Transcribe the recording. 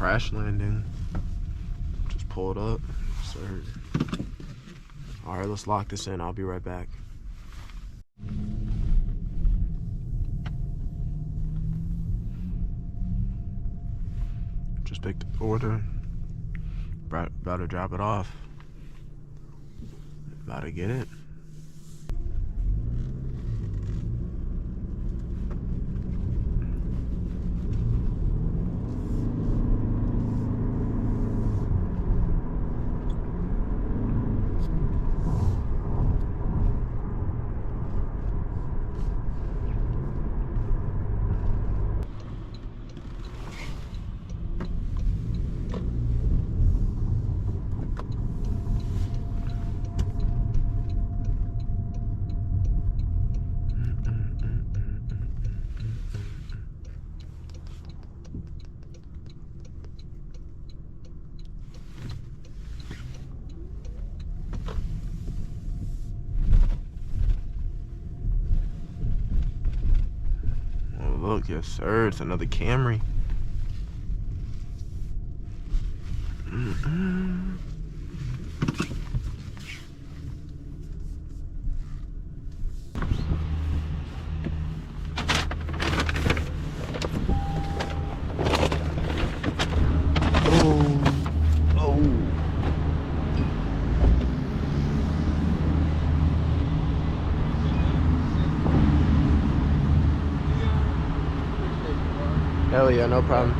crash landing. Just pulled up, sir. All right, let's lock this in. I'll be right back. Just picked the order. About to drop it off. About to get it. Look, yes sir, it's another Camry. Hell yeah, no problem.